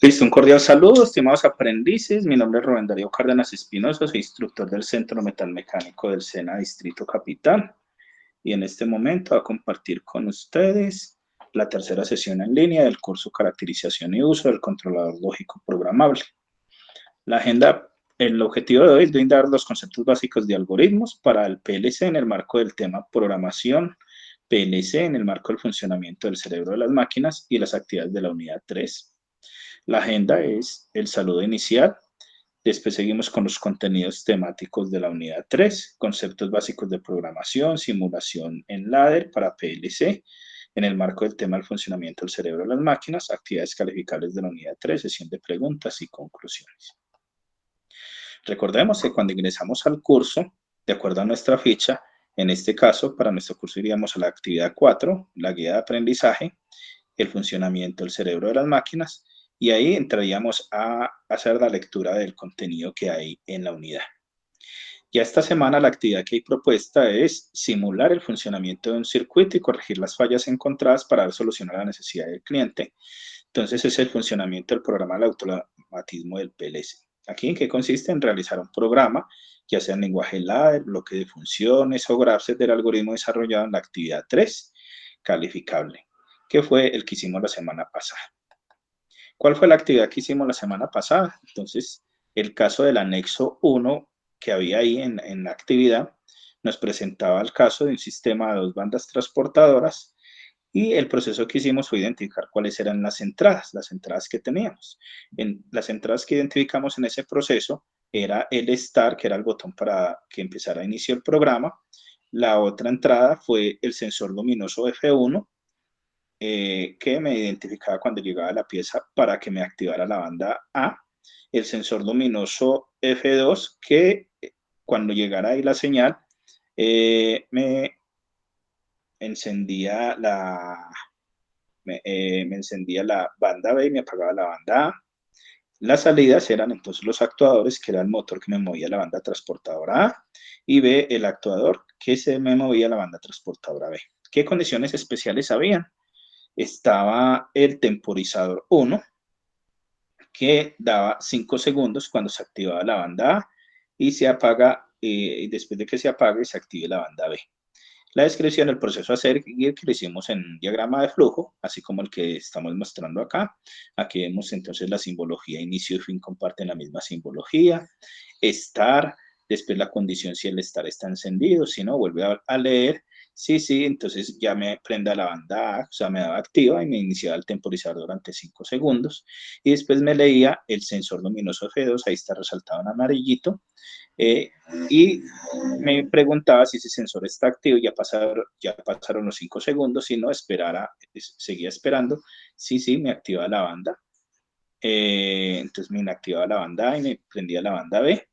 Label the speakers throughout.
Speaker 1: Listo, un cordial saludo, estimados aprendices. Mi nombre es Rubén Darío Cárdenas Espinosa, soy instructor del Centro Metalmecánico del SENA Distrito Capital. Y en este momento voy a compartir con ustedes la tercera sesión en línea del curso Caracterización y Uso del Controlador Lógico Programable. La agenda, el objetivo de hoy es brindar los conceptos básicos de algoritmos para el PLC en el marco del tema programación, PLC en el marco del funcionamiento del cerebro de las máquinas y las actividades de la unidad 3. La agenda es el saludo inicial, después seguimos con los contenidos temáticos de la unidad 3, conceptos básicos de programación, simulación en ladder para PLC, en el marco del tema del funcionamiento del cerebro de las máquinas, actividades calificables de la unidad 3, sesión de preguntas y conclusiones. Recordemos que cuando ingresamos al curso, de acuerdo a nuestra ficha, en este caso, para nuestro curso iríamos a la actividad 4, la guía de aprendizaje, el funcionamiento del cerebro de las máquinas, y ahí entraríamos a hacer la lectura del contenido que hay en la unidad. Ya esta semana la actividad que hay propuesta es simular el funcionamiento de un circuito y corregir las fallas encontradas para dar solución a la necesidad del cliente. Entonces es el funcionamiento del programa de automatismo del PLC. ¿Aquí en qué consiste? En realizar un programa, ya sea en lenguaje ladder, bloque de funciones o grafs del algoritmo desarrollado en la actividad 3, calificable, que fue el que hicimos la semana pasada. ¿Cuál fue la actividad que hicimos la semana pasada? Entonces, el caso del anexo 1 que había ahí en la actividad nos presentaba el caso de un sistema de dos bandas transportadoras y el proceso que hicimos fue identificar cuáles eran las entradas que teníamos. Las entradas que identificamos en ese proceso era el Start, que era el botón para que empezara a iniciar el programa. La otra entrada fue el sensor luminoso F1, que me identificaba cuando llegaba a la pieza para que me activara la banda A, el sensor luminoso F2, que cuando llegara ahí la señal, me encendía me encendía la banda B y me apagaba la banda A. Las salidas eran entonces los actuadores, que era el motor que me movía la banda transportadora A, y B, el actuador que se me movía la banda transportadora B. ¿Qué condiciones especiales habían? Estaba el temporizador 1, que daba 5 segundos cuando se activaba la banda A y se apaga, y después de que se apague se active la banda B. La descripción del proceso a seguir que lo hicimos en un diagrama de flujo, así como el que estamos mostrando acá. Aquí vemos entonces la simbología inicio y fin comparten la misma simbología. Estar, después la condición si el estar está encendido, si no, vuelve a leer. Sí, entonces ya me prenda la banda A, o sea, me daba activa y me iniciaba el temporizador durante 5 segundos. Y después me leía el sensor luminoso F2, ahí está resaltado en amarillito. Y me preguntaba si ese sensor está activo, ya pasaron los 5 segundos, si no, seguía esperando, sí, me activaba la banda. Entonces me inactivaba la banda A y me prendía la banda B.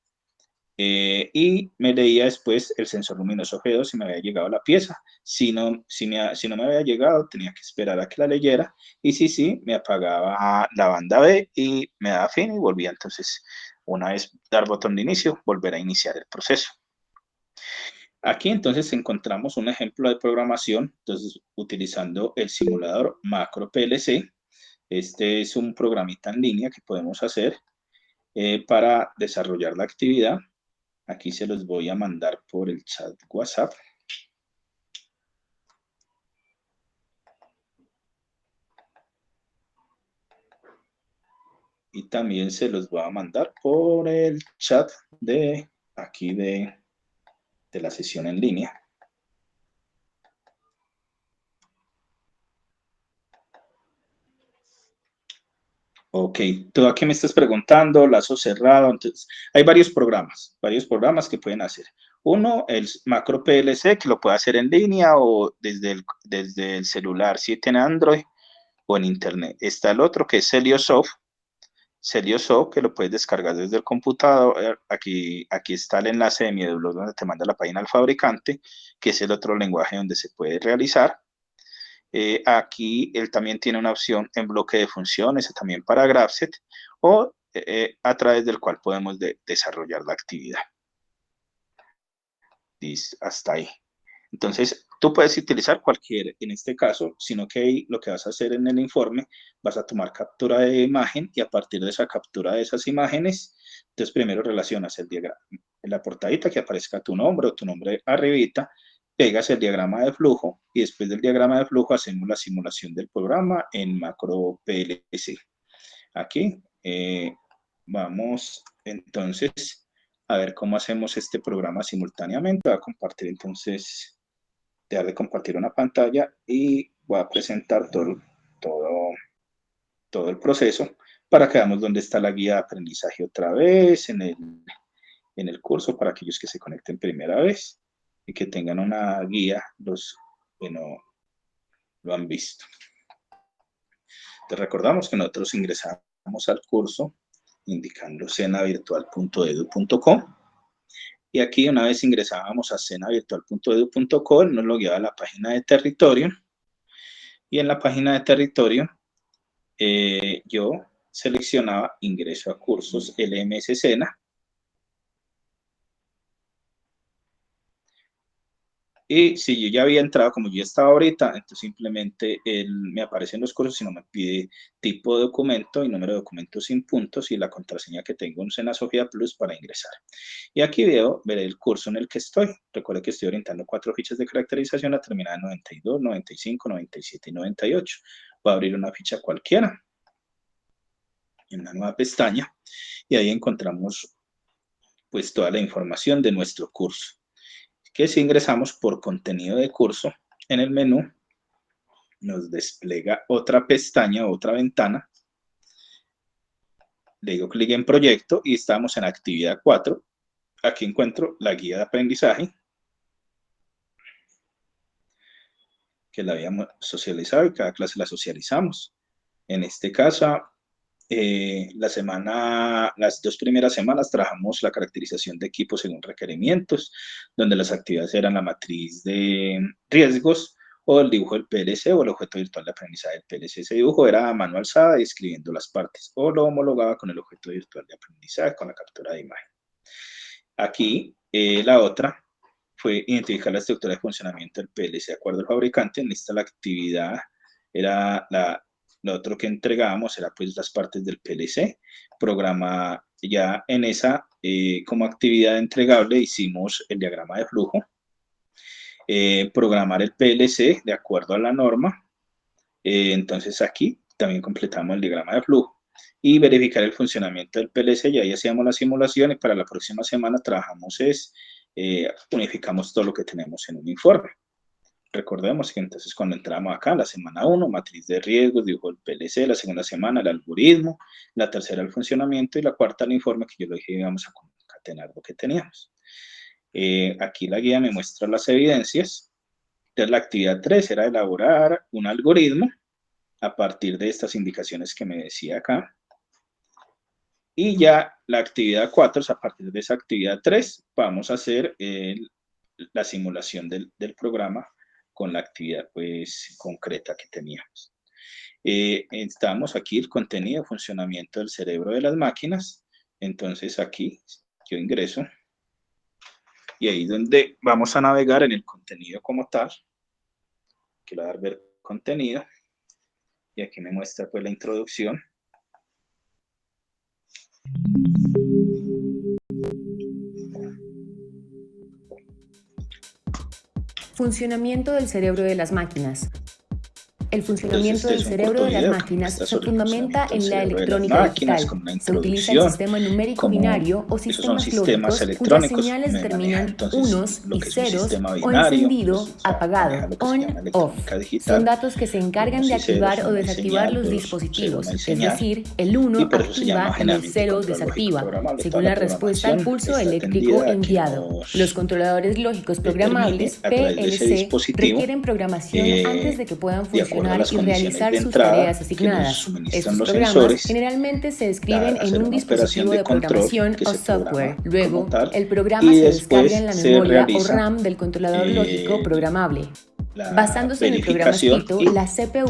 Speaker 1: Y me leía después el sensor luminoso G2 si me había llegado la pieza. Si no me había llegado, tenía que esperar a que la leyera. Y sí, me apagaba la banda B y me daba fin y volvía entonces, una vez dar botón de inicio, volver a iniciar el proceso. Aquí entonces encontramos un ejemplo de programación, entonces utilizando el simulador macro PLC. Este es un programita en línea que podemos hacer para desarrollar la actividad. Aquí se los voy a mandar por el chat WhatsApp. Y también se los voy a mandar por el chat de aquí de la sesión en línea. Ok, tú aquí me estás preguntando, lazo cerrado, entonces hay varios programas que pueden hacer. Uno, el macro PLC, que lo puede hacer en línea o desde el celular, si tiene Android o en internet. Está el otro que es Celiosoft, que lo puedes descargar desde el computador. Aquí está el enlace de mi blog donde te manda la página del fabricante, que es el otro lenguaje donde se puede realizar. Aquí él también tiene una opción en bloque de funciones, también para Grafset, o a través del cual podemos desarrollar la actividad. Hasta ahí. Entonces, Tú puedes utilizar cualquier, en este caso, sino que ahí lo que vas a hacer en el informe, vas a tomar captura de imagen y a partir de esa captura de esas imágenes, entonces primero relacionas el diagrama, en la portadita que aparezca tu nombre o tu nombre arribita, pegas el diagrama de flujo y después del diagrama de flujo hacemos la simulación del programa en macro PLC. Aquí vamos entonces a ver cómo hacemos este programa simultáneamente. Voy a compartir entonces, dejar de compartir una pantalla y voy a presentar todo el proceso para que veamos dónde está la guía de aprendizaje otra vez en el curso para aquellos que se conecten primera vez y que tengan una guía, los que no lo han visto. Te recordamos que nosotros ingresamos al curso indicando senavirtual.edu.co y aquí una vez ingresábamos a senavirtual.edu.co nos lo guiaba a la página de territorio y en la página de territorio yo seleccionaba ingreso a cursos LMS Sena y si yo ya había entrado, como yo estaba ahorita, entonces simplemente me aparecen los cursos y no me pide tipo de documento y número de documento sin puntos y la contraseña que tengo en Sena Sofía Plus para ingresar. Y aquí veré el curso en el que estoy. Recuerda que estoy orientando 4 fichas de caracterización, la terminada en 92, 95, 97 y 98. Voy a abrir una ficha cualquiera en una nueva pestaña y ahí encontramos pues toda la información de nuestro curso. Que si ingresamos por contenido de curso, en el menú nos despliega otra pestaña, otra ventana. Le digo clic en proyecto y estamos en actividad 4. Aquí encuentro la guía de aprendizaje, que la habíamos socializado y cada clase la socializamos. En este caso, las 2 primeras semanas trabajamos la caracterización de equipos según requerimientos, donde las actividades eran la matriz de riesgos o el dibujo del PLC o el objeto virtual de aprendizaje del PLC. Ese dibujo era a mano alzada y escribiendo las partes o lo homologaba con el objeto virtual de aprendizaje con la captura de imagen. Aquí la otra fue identificar la estructura de funcionamiento del PLC de acuerdo al fabricante. En esta la actividad era lo otro que entregábamos era pues las partes del PLC, programa ya en esa como actividad entregable hicimos el diagrama de flujo, programar el PLC de acuerdo a la norma, entonces aquí también completamos el diagrama de flujo y verificar el funcionamiento del PLC, y ahí hacíamos la simulación y para la próxima semana trabajamos unificamos todo lo que tenemos en un informe. Recordemos que entonces cuando entramos acá, la semana 1, matriz de riesgos, dibujo el PLC, la segunda semana el algoritmo, la tercera el funcionamiento y la cuarta el informe que yo lo dije íbamos a concatenar lo que teníamos. Aquí la guía me muestra las evidencias. Entonces la actividad 3 era elaborar un algoritmo a partir de estas indicaciones que me decía acá. Y ya la actividad 4, a partir de esa actividad 3, vamos a hacer la simulación del programa con la actividad pues concreta que teníamos. Estamos aquí el contenido, funcionamiento del cerebro de las máquinas. Entonces aquí yo ingreso y ahí donde vamos a navegar en el contenido como tal. Que le voy a dar ver contenido y aquí me muestra pues la introducción.
Speaker 2: Funcionamiento del cerebro de las máquinas. El funcionamiento del cerebro de las máquinas se fundamenta en la electrónica digital. Se utiliza el sistema numérico binario o sistemas lógicos cuyas señales determinan unos y ceros o encendido, apagado, on, off. Son datos que se encargan de activar o desactivar los dispositivos, es decir, el 1 activa y el 0 desactiva, según la respuesta al pulso eléctrico enviado. Los controladores lógicos programables, PLC, requieren programación antes de que puedan funcionar y realizar sus tareas asignadas. Estos programas generalmente se escriben en un dispositivo de programación o software. Luego, el programa se descarga en la memoria o RAM del controlador lógico programable. Basándose en el programa escrito, la CPU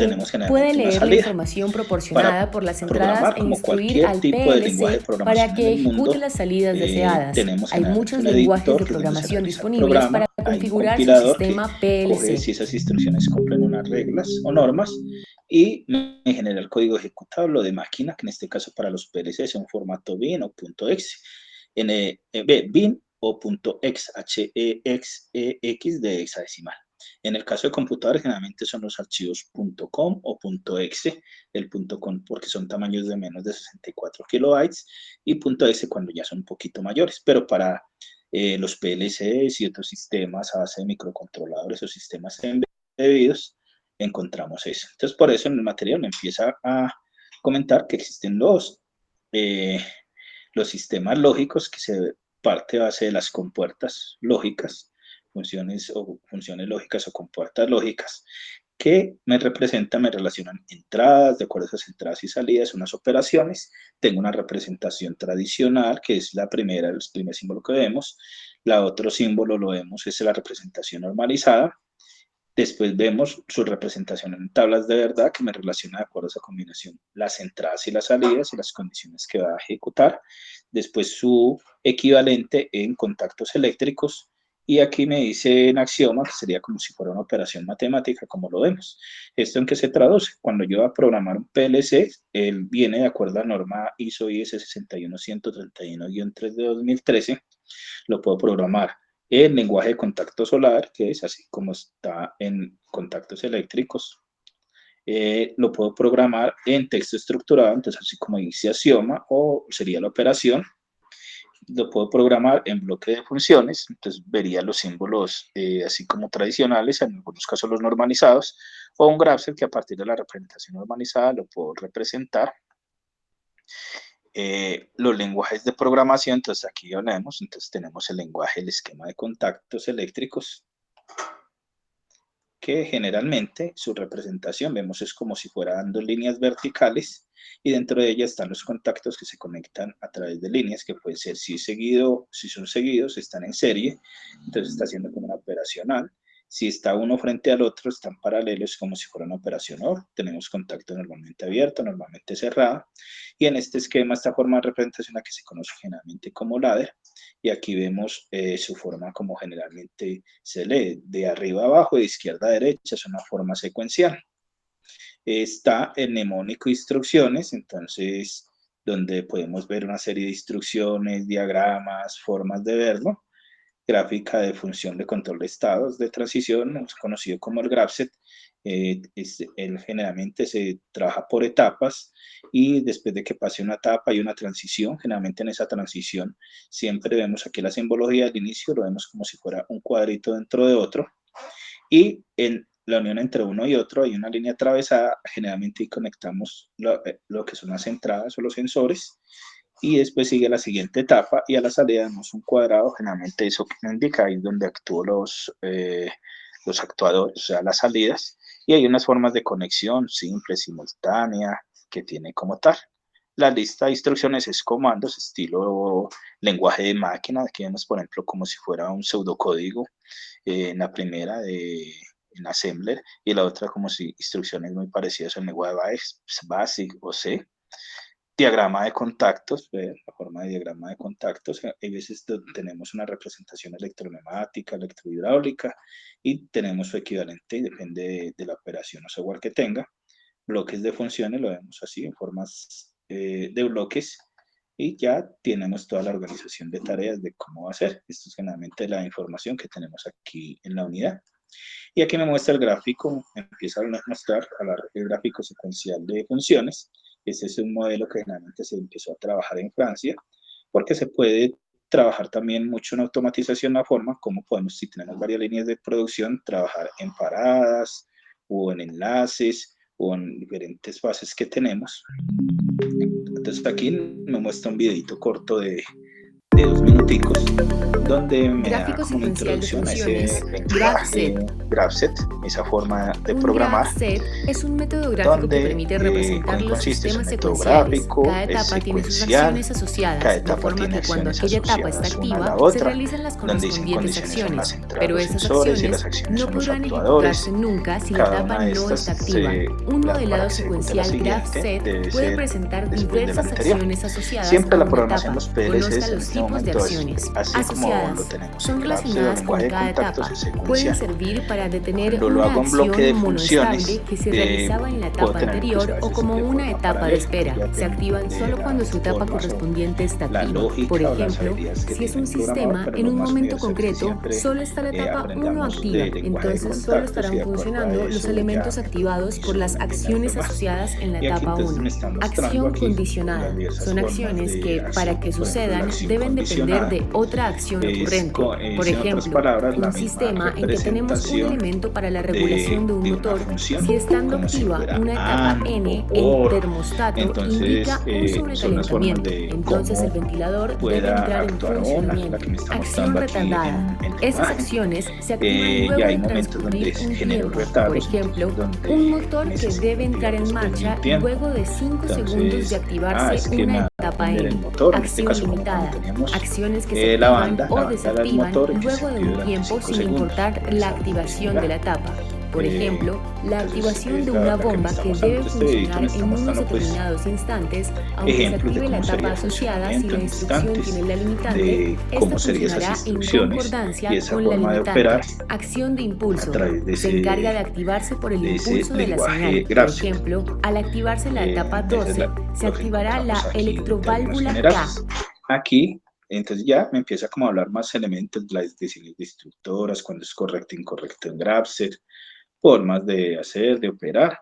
Speaker 2: puede leer la información proporcionada por las entradas e instruir al PLC para que ejecute las salidas deseadas. Hay muchos lenguajes de programación disponibles para configurar su sistema PLC.
Speaker 1: Si esas instrucciones cumplen unas reglas o normas y me genera el código ejecutable de máquina, que en este caso para los PLC es un formato bin o .exe, bin o .ex de hexadecimal. En el caso de computadores, generalmente son los archivos .com o .exe, el .com porque son tamaños de menos de 64 kilobytes y .exe cuando ya son un poquito mayores, pero para los PLCs y otros sistemas a base de microcontroladores o sistemas embebidos, encontramos eso. Entonces, por eso en el material me empieza a comentar que existen los sistemas lógicos que se parte a base de las compuertas lógicas, funciones lógicas o compuertas lógicas, que me relacionan entradas, de acuerdo a esas entradas y salidas, unas operaciones. Tengo una representación tradicional, que es el primer símbolo que vemos. La otro símbolo lo vemos, es la representación normalizada. Después vemos su representación en tablas de verdad, que me relaciona de acuerdo a esa combinación las entradas y las salidas y las condiciones que va a ejecutar. Después su equivalente en contactos eléctricos. Y aquí me dice en axioma, que sería como si fuera una operación matemática, como lo vemos. ¿Esto en qué se traduce? Cuando yo voy a programar un PLC, él viene de acuerdo a la norma ISO IS 61131-3 de 2013, lo puedo programar en lenguaje de contacto solar, que es así como está en contactos eléctricos. Lo puedo programar en texto estructurado, entonces así como dice axioma, o sería la operación. Lo puedo programar en bloque de funciones, entonces vería los símbolos así como tradicionales, en algunos casos los normalizados, o un graph que a partir de la representación normalizada lo puedo representar. Los lenguajes de programación, entonces aquí hablamos, entonces tenemos el lenguaje, el esquema de contactos eléctricos, que generalmente su representación, vemos, es como si fueran dos líneas verticales, y dentro de ellas están los contactos que se conectan a través de líneas, que puede ser si son seguidos, están en serie, entonces está haciendo como una operacional. Si está uno frente al otro, están paralelos como si fuera una operación OR. Tenemos contacto normalmente abierto, normalmente cerrado. Y en este esquema, esta forma de representación, la que se conoce generalmente como ladder. Y aquí vemos su forma como generalmente se lee, de arriba a abajo, de izquierda a derecha, es una forma secuencial. Está el mnemónico instrucciones, entonces, donde podemos ver una serie de instrucciones, diagramas, formas de verlo. Gráfica de función de control de estados de transición, conocido como el GraphSet. Él generalmente se trabaja por etapas y después de que pase una etapa hay una transición. Generalmente en esa transición siempre vemos aquí la simbología del inicio, lo vemos como si fuera un cuadrito dentro de otro, y en la unión entre uno y otro hay una línea atravesada. Generalmente conectamos lo que son las entradas o los sensores, y después sigue la siguiente etapa, y a la salida vemos un cuadrado. Generalmente eso indica ahí donde actúan los actuadores, o sea, las salidas, y hay unas formas de conexión simple, simultánea, que tiene como tal. La lista de instrucciones es comandos, estilo lenguaje de máquina. Aquí vemos, por ejemplo, como si fuera un pseudocódigo en la primera en Assembler, y la otra como si instrucciones muy parecidas en lenguaje BASIC o C. Diagrama de contactos, la forma de diagrama de contactos. Hay veces tenemos una representación electroneumática, electrohidráulica, y tenemos su equivalente, depende de la operación o software que tenga. Bloques de funciones, lo vemos así, en formas de bloques, y ya tenemos toda la organización de tareas de cómo va a ser. Esto es generalmente la información que tenemos aquí en la unidad. Y aquí me muestra el gráfico, empieza a mostrar el gráfico secuencial de funciones. Este es un modelo que generalmente se empezó a trabajar en Francia, porque se puede trabajar también mucho en automatización, la forma como podemos, si tenemos varias líneas de producción, trabajar en paradas o en enlaces o en diferentes fases que tenemos. Entonces aquí me muestra un videito corto de 2 minuticos donde me da
Speaker 2: Gráfico
Speaker 1: como una
Speaker 2: secuencial de
Speaker 1: introducción a ese
Speaker 2: funciones,
Speaker 1: lenguaje GraphSet, esa forma de
Speaker 2: Un
Speaker 1: programar,
Speaker 2: GraphSet es un método gráfico que
Speaker 1: donde
Speaker 2: permite representar los
Speaker 1: consiste, es un
Speaker 2: sistemas
Speaker 1: método
Speaker 2: secuenciales.
Speaker 1: gráfico,
Speaker 2: Cada
Speaker 1: es
Speaker 2: etapa tiene sus
Speaker 1: secuencial,
Speaker 2: acciones
Speaker 1: cada
Speaker 2: asociadas, de
Speaker 1: etapa
Speaker 2: forma
Speaker 1: tiene
Speaker 2: que cuando
Speaker 1: acciones
Speaker 2: aquella etapa está
Speaker 1: asociadas una a la
Speaker 2: activa, se
Speaker 1: otra,
Speaker 2: realizan las
Speaker 1: donde dicen
Speaker 2: correspondientes
Speaker 1: condiciones son las
Speaker 2: acciones,
Speaker 1: entradas,
Speaker 2: pero
Speaker 1: los
Speaker 2: esas
Speaker 1: sensores y las
Speaker 2: acciones
Speaker 1: acciones
Speaker 2: no
Speaker 1: son los
Speaker 2: podrán
Speaker 1: actuadores.
Speaker 2: ejecutarse nunca si la
Speaker 1: Cada
Speaker 2: etapa
Speaker 1: una de
Speaker 2: no está
Speaker 1: estas,
Speaker 2: activa. Un
Speaker 1: para
Speaker 2: modelado
Speaker 1: que se ejecute la
Speaker 2: secuencial
Speaker 1: siguiente,
Speaker 2: GraphSet
Speaker 1: debe
Speaker 2: puede
Speaker 1: ser
Speaker 2: presentar
Speaker 1: después de la
Speaker 2: diversas
Speaker 1: anterior.
Speaker 2: acciones asociadas
Speaker 1: Siempre
Speaker 2: a
Speaker 1: la
Speaker 2: una
Speaker 1: programación,
Speaker 2: etapa.
Speaker 1: los
Speaker 2: Conozca
Speaker 1: PLCs en
Speaker 2: los
Speaker 1: este
Speaker 2: tipos de
Speaker 1: momento es
Speaker 2: acciones
Speaker 1: así como lo
Speaker 2: asociadas.
Speaker 1: tenemos en
Speaker 2: Son
Speaker 1: GraphSet o
Speaker 2: relacionadas con
Speaker 1: lenguaje de
Speaker 2: cada
Speaker 1: contactos,
Speaker 2: etapa.
Speaker 1: es
Speaker 2: Pueden
Speaker 1: secuencial.
Speaker 2: servir para detener
Speaker 1: Cuando lo
Speaker 2: una
Speaker 1: hago en bloque
Speaker 2: acción
Speaker 1: de
Speaker 2: monoestable
Speaker 1: funciones,
Speaker 2: que se realizaba en la
Speaker 1: puedo
Speaker 2: etapa
Speaker 1: tener incluso a
Speaker 2: anterior o
Speaker 1: veces
Speaker 2: como
Speaker 1: de
Speaker 2: una
Speaker 1: forma
Speaker 2: etapa de
Speaker 1: paralela, entonces
Speaker 2: espera.
Speaker 1: ya
Speaker 2: Se
Speaker 1: depende
Speaker 2: activan
Speaker 1: de
Speaker 2: solo cuando
Speaker 1: las
Speaker 2: su etapa
Speaker 1: formas o
Speaker 2: correspondiente está
Speaker 1: la
Speaker 2: activa. Por
Speaker 1: lógica o las
Speaker 2: ejemplo,
Speaker 1: habilidades que
Speaker 2: si es
Speaker 1: tiene
Speaker 2: un
Speaker 1: el programador,
Speaker 2: sistema,
Speaker 1: pero
Speaker 2: en
Speaker 1: lo
Speaker 2: un
Speaker 1: más
Speaker 2: momento
Speaker 1: universal es que
Speaker 2: concreto
Speaker 1: siempre
Speaker 2: solo está la etapa 1
Speaker 1: aprendamos
Speaker 2: activa,
Speaker 1: de lenguaje de
Speaker 2: entonces solo
Speaker 1: contactos y
Speaker 2: estarán
Speaker 1: de acuerdo a
Speaker 2: funcionando los
Speaker 1: eso ya
Speaker 2: elementos
Speaker 1: me
Speaker 2: activados por
Speaker 1: organizo
Speaker 2: las
Speaker 1: en las
Speaker 2: acciones
Speaker 1: demás.
Speaker 2: asociadas en la
Speaker 1: Y aquí
Speaker 2: etapa
Speaker 1: entonces
Speaker 2: 1.
Speaker 1: me está mostrando
Speaker 2: Acción
Speaker 1: aquí las
Speaker 2: condicionada.
Speaker 1: diversas
Speaker 2: Son
Speaker 1: formas
Speaker 2: acciones
Speaker 1: de
Speaker 2: que, para
Speaker 1: acción.
Speaker 2: que
Speaker 1: Por ejemplo, la
Speaker 2: sucedan,
Speaker 1: acción
Speaker 2: deben depender
Speaker 1: condicionada
Speaker 2: de otra acción ocurrente. Por
Speaker 1: en otras
Speaker 2: ejemplo,
Speaker 1: palabras, la
Speaker 2: un
Speaker 1: misma
Speaker 2: sistema en que tenemos un
Speaker 1: representación
Speaker 2: elemento para la regulación de un
Speaker 1: una
Speaker 2: motor,
Speaker 1: función,
Speaker 2: si estando
Speaker 1: como si
Speaker 2: activa
Speaker 1: fuera
Speaker 2: una etapa
Speaker 1: AND o
Speaker 2: N, el
Speaker 1: OR.
Speaker 2: termostato
Speaker 1: Entonces,
Speaker 2: indica un
Speaker 1: son las formas
Speaker 2: sobrecalentamiento.
Speaker 1: de
Speaker 2: Entonces el
Speaker 1: cómo
Speaker 2: ventilador debe
Speaker 1: pueda
Speaker 2: entrar en
Speaker 1: actuar ON, la
Speaker 2: funcionamiento.
Speaker 1: que me está
Speaker 2: Acción
Speaker 1: mostrando aquí
Speaker 2: retardada.
Speaker 1: en la
Speaker 2: Esas
Speaker 1: imagen.
Speaker 2: acciones se activan
Speaker 1: Y
Speaker 2: luego
Speaker 1: hay
Speaker 2: de
Speaker 1: momentos donde
Speaker 2: transcurrir un
Speaker 1: genero
Speaker 2: tiempo. Por
Speaker 1: retardos, entonces
Speaker 2: ejemplo, un
Speaker 1: donde
Speaker 2: motor que
Speaker 1: necesito
Speaker 2: debe entrar en
Speaker 1: enviarlos pues mi
Speaker 2: marcha
Speaker 1: tiempo.
Speaker 2: luego de 5 segundos de
Speaker 1: Entonces,
Speaker 2: activarse
Speaker 1: es que me
Speaker 2: una
Speaker 1: va a
Speaker 2: etapa
Speaker 1: prender el
Speaker 2: N.
Speaker 1: motor, en este
Speaker 2: Acción
Speaker 1: caso como cuando
Speaker 2: limitada.
Speaker 1: teníamos
Speaker 2: Acciones que se
Speaker 1: la
Speaker 2: activan o
Speaker 1: banda era el
Speaker 2: desactivan
Speaker 1: motor que se
Speaker 2: luego de
Speaker 1: activa
Speaker 2: un
Speaker 1: durante
Speaker 2: tiempo
Speaker 1: 5
Speaker 2: sin
Speaker 1: segundos.
Speaker 2: importar
Speaker 1: Por
Speaker 2: la
Speaker 1: esa
Speaker 2: activación
Speaker 1: condición
Speaker 2: de la etapa. Por ejemplo, la
Speaker 1: entonces
Speaker 2: activación de
Speaker 1: es
Speaker 2: una
Speaker 1: la que me
Speaker 2: bomba
Speaker 1: está
Speaker 2: que
Speaker 1: mostrando.
Speaker 2: debe
Speaker 1: Entonces este videito
Speaker 2: funcionar
Speaker 1: me está
Speaker 2: en unos
Speaker 1: mostrando pues
Speaker 2: determinados instantes, aunque se
Speaker 1: ejemplos de
Speaker 2: active la
Speaker 1: cómo sería
Speaker 2: etapa
Speaker 1: el
Speaker 2: asociada si
Speaker 1: funcionamiento
Speaker 2: la
Speaker 1: en
Speaker 2: instrucción
Speaker 1: instantes,
Speaker 2: tiene la limitante,
Speaker 1: de
Speaker 2: esta
Speaker 1: cómo serían esas
Speaker 2: funcionará en
Speaker 1: instrucciones y
Speaker 2: concordancia
Speaker 1: esa
Speaker 2: con la
Speaker 1: forma de
Speaker 2: limitante.
Speaker 1: operar
Speaker 2: Acción de
Speaker 1: a
Speaker 2: impulso.
Speaker 1: través
Speaker 2: Se encarga de activarse por el
Speaker 1: de ese
Speaker 2: impulso de la
Speaker 1: lenguaje
Speaker 2: señal. Por
Speaker 1: GraphSet.
Speaker 2: ejemplo, al activarse la etapa
Speaker 1: Esa es
Speaker 2: 12, se
Speaker 1: lo que
Speaker 2: activará
Speaker 1: encontramos
Speaker 2: la
Speaker 1: aquí en términos
Speaker 2: electroválvula K.
Speaker 1: generales. Aquí, entonces ya me empieza como a hablar más elementos, las decisiones de instructoras, cuando es correcto e incorrecto en GraphSet, formas de hacer, de operar.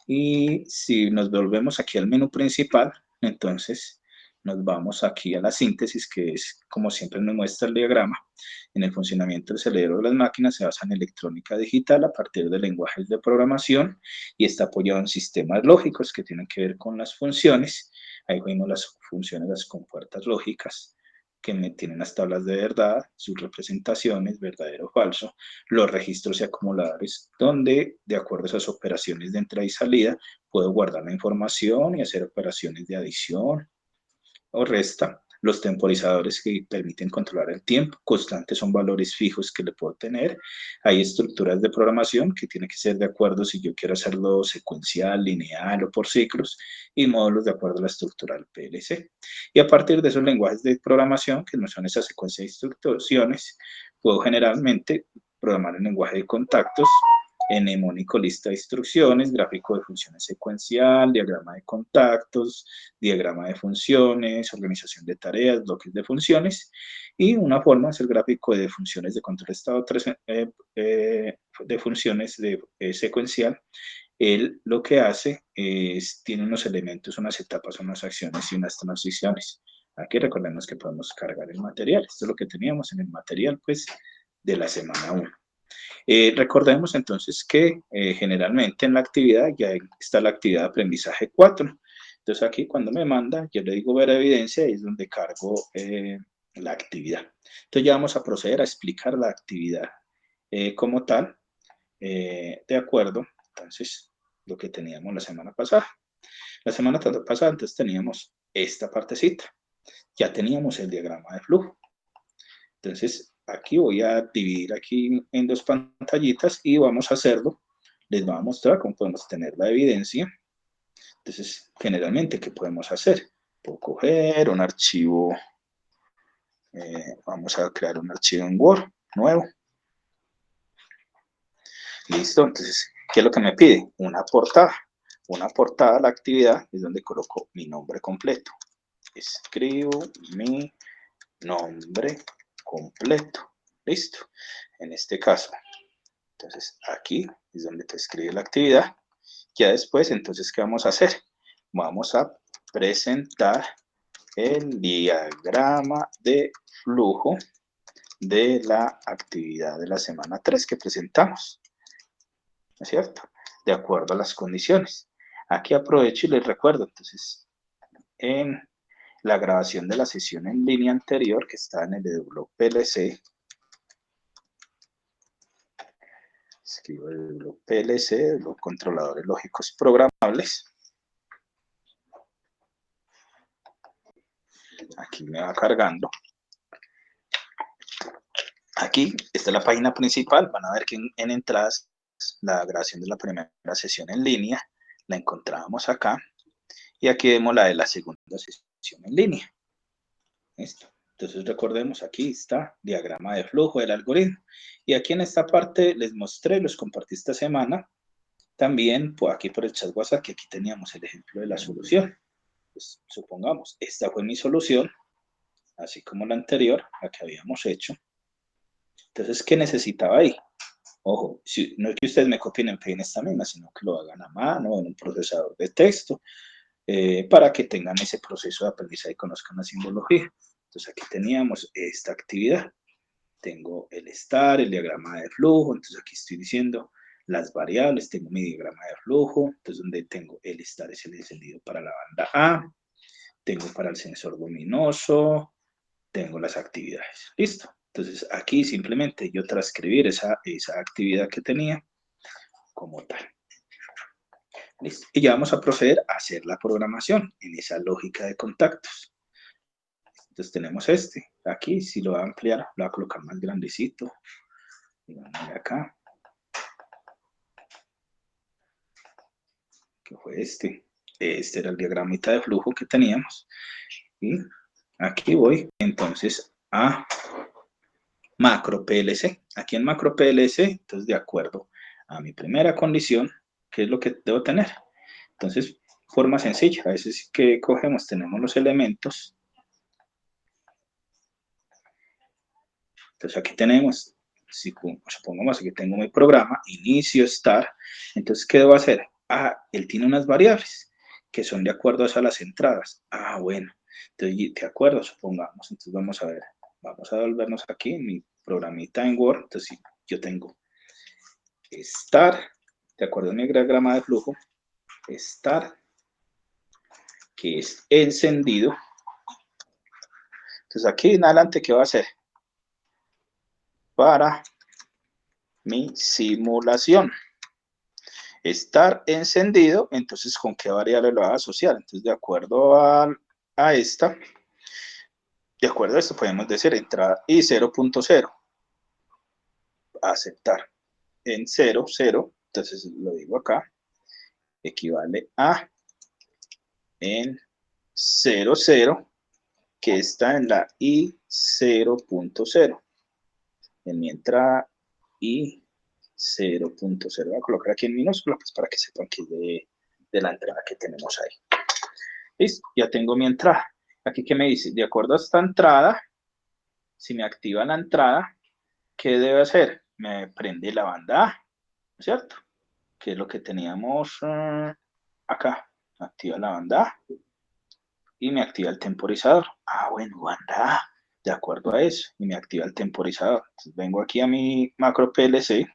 Speaker 1: Y si nos volvemos aquí al menú principal, entonces nos vamos aquí a la síntesis, que es como siempre nos muestra el diagrama. En el funcionamiento del cerebro de las máquinas se basa en electrónica digital a partir de lenguajes de programación y está apoyado en sistemas lógicos que tienen que ver con las funciones. Ahí vemos las funciones, las compuertas lógicas, que tienen las tablas de verdad, sus representaciones, verdadero o falso, los registros y acumuladores, donde de acuerdo a esas operaciones de entrada y salida, puedo guardar la información y hacer operaciones de adición o resta. Los temporizadores que permiten controlar el tiempo, constantes son valores fijos que le puedo tener. Hay estructuras de programación que tienen que ser de acuerdo si yo quiero hacerlo secuencial, lineal o por ciclos, y módulos de acuerdo a la estructura del PLC. Y a partir de esos lenguajes de programación, que no son esas secuencias de instrucciones, puedo generalmente programar el lenguaje de contactos, mnemónico, lista de instrucciones, gráfico de funciones secuencial, diagrama de contactos, diagrama de funciones, organización de tareas, bloques de funciones, y una forma es el gráfico de funciones de control de estado de funciones secuencial. Él lo que hace es, tiene unos elementos, unas etapas, unas acciones y unas transiciones. Aquí recordemos que podemos cargar el material. Esto es lo que teníamos en el material, pues, de la semana 1. Recordemos entonces que generalmente en la actividad ya está la actividad de aprendizaje 4. Entonces aquí cuando me manda, yo le digo ver evidencia y es donde cargo la actividad. Entonces ya vamos a proceder a explicar la actividad como tal, de acuerdo, entonces, lo que teníamos la semana pasada. La semana pasada entonces teníamos esta partecita. Ya teníamos el diagrama de flujo. Entonces, aquí voy a dividir aquí en dos pantallitas y vamos a hacerlo. Les voy a mostrar cómo podemos tener la evidencia. Entonces, generalmente, ¿qué podemos hacer? Puedo coger un archivo, vamos a crear un archivo en Word nuevo. Listo, entonces, ¿qué es lo que me pide? Una portada. Una portada a la actividad es donde coloco mi nombre completo. Escribo mi nombre completo. Listo. En este caso, entonces aquí es donde te escribe la actividad. Ya después, entonces, ¿qué vamos a hacer? Vamos a presentar el diagrama de flujo de la actividad de la semana 3 que presentamos. ¿No es cierto? De acuerdo a las condiciones. Aquí aprovecho y les recuerdo, entonces, en la grabación de la sesión en línea anterior que está en el EduBlog PLC. Escribo EduBlog PLC, los controladores lógicos programables. Aquí me va cargando. Aquí está la página principal. Van a ver que en entradas la grabación de la primera sesión en línea la encontramos acá. Y aquí vemos la de la segunda sesión en línea. ¿Listo? Entonces recordemos, aquí está diagrama de flujo del algoritmo. Y aquí en esta parte les mostré, los compartí esta semana. También pues aquí por el chat WhatsApp, que aquí teníamos el ejemplo de la solución. Pues, supongamos, esta fue mi solución, así como la anterior, la que habíamos hecho. Entonces, ¿qué necesitaba ahí? Ojo, no es que ustedes me copien y peguen esta misma, sino que lo hagan a mano en un procesador de texto, para que tengan ese proceso de aprendizaje y conozcan la simbología. Entonces, aquí teníamos esta actividad. Tengo el estar, el diagrama de flujo, entonces aquí estoy diciendo las variables, tengo mi diagrama de flujo, entonces donde tengo el estar es el encendido para la banda A, tengo para el sensor luminoso, tengo las actividades, listo. Entonces aquí simplemente yo transcribir esa actividad que tenía como tal. ¿Listo? Y ya vamos a proceder a hacer la programación en esa lógica de contactos. Entonces tenemos aquí si lo voy a ampliar, lo voy a colocar más grandecito. Digamos acá. ¿Qué fue este? Este era el diagramita de flujo que teníamos. Y aquí voy entonces a macro PLC. Aquí en macro PLC, entonces de acuerdo a mi primera condición, ¿qué es lo que debo tener? Entonces, forma sencilla, a veces que cogemos, tenemos los elementos. Entonces aquí tenemos, si supongamos que tengo mi programa, inicio, start, entonces ¿qué debo hacer? Él tiene unas variables que son de acuerdo a las entradas. Bueno, entonces de acuerdo, supongamos, entonces vamos a ver, vamos a volvernos aquí en mi programita en Word, entonces yo tengo start, de acuerdo a mi diagrama de flujo, start, que es encendido. Entonces aquí en adelante, ¿qué va a hacer? Para mi simulación. Estar encendido, entonces ¿con qué variable lo va a asociar? Entonces de acuerdo a esta, de acuerdo a esto podemos decir entrada y 0.0, aceptar en 0, 0, entonces lo digo acá, equivale a en 0, 0, que está en la I 0.0, en mi entrada I 0.0, voy a colocar aquí en minúscula pues para que sepan que es de la entrada que tenemos ahí. Listo, ya tengo mi entrada. Aquí, ¿qué me dice? De acuerdo a esta entrada, si me activa la entrada, ¿qué debe hacer? Me prende la banda A, ¿cierto? Que es lo que teníamos acá. Activa la banda A y me activa el temporizador. Bueno, banda A, de acuerdo a eso, y me activa el temporizador. Entonces, vengo aquí a mi macro PLC.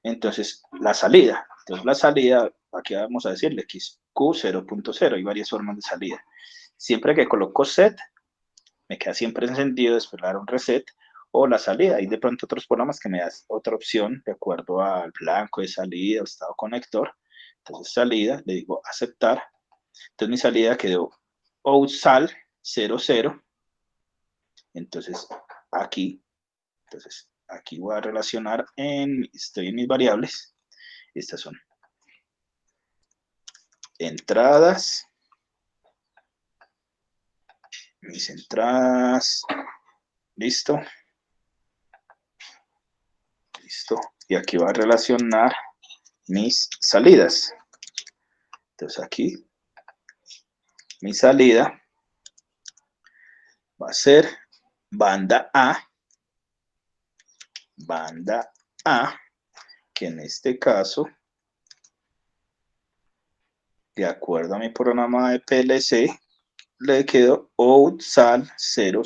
Speaker 1: Entonces, la salida. Entonces, la salida, aquí vamos a decirle que es Q0.0. Hay varias formas de salida. Siempre que coloco set, me queda siempre encendido, después le daré un reset, o la salida. Hay de pronto otros programas que me dan otra opción de acuerdo al blanco de salida o estado conector. Entonces salida, le digo aceptar. Entonces mi salida quedó outsal 00. Entonces aquí voy a relacionar, estoy en mis variables. Estas son entradas, mis entradas, listo. Listo. Y aquí va a relacionar mis salidas. Entonces aquí, mi salida va a ser banda A, que en este caso, de acuerdo a mi programa de PLC, le quedó outsal 000,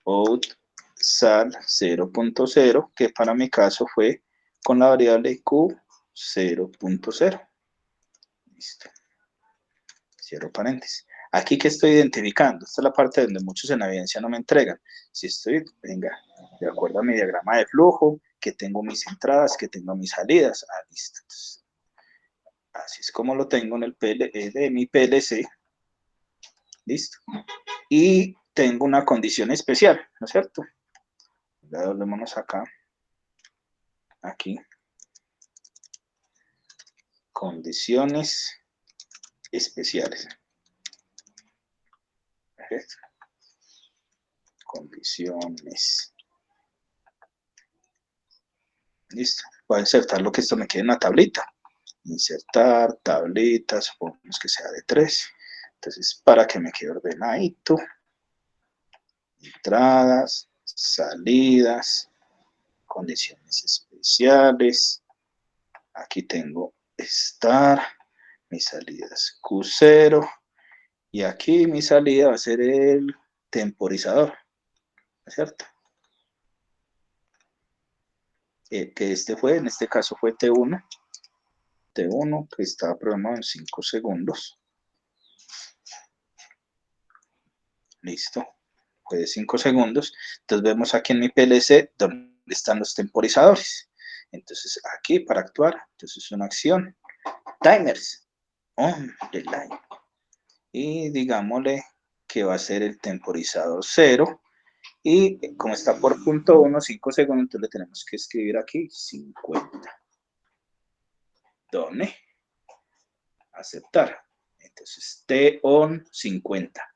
Speaker 1: outsal 0.0, que para mi caso fue con la variable Q 0.0. Listo. cierro paréntesis. Aquí que estoy identificando, esta es la parte donde muchos en la evidencia no me entregan. Si estoy, venga, de acuerdo a mi diagrama de flujo, que tengo mis entradas, que tengo mis salidas, listo. Entonces, así es como lo tengo en el de mi PLC, listo. Y tengo una condición especial, ¿no es cierto? Doblémonos acá, aquí, condiciones especiales. ¿Perfecto? Condiciones. Listo. Voy a insertar lo que esto me quede en una tablita. Insertar, tablita, supongamos que sea de 3. Entonces, para que me quede ordenadito. Entradas, salidas, condiciones especiales. Aquí tengo estar, mis salidas Q0. Y aquí mi salida va a ser el temporizador. ¿No es cierto? Que este fue, en este caso fue T1. T1 que estaba programado en 5 segundos. Listo. Fue de 5 segundos. Entonces vemos aquí en mi PLC donde están los temporizadores. Entonces aquí para actuar, entonces una acción. Timers. On the line. Y digámosle que va a ser el temporizador 0. Y como está por punto 1, 5 segundos, entonces le tenemos que escribir aquí 50. Done. Aceptar. Entonces T-on 50.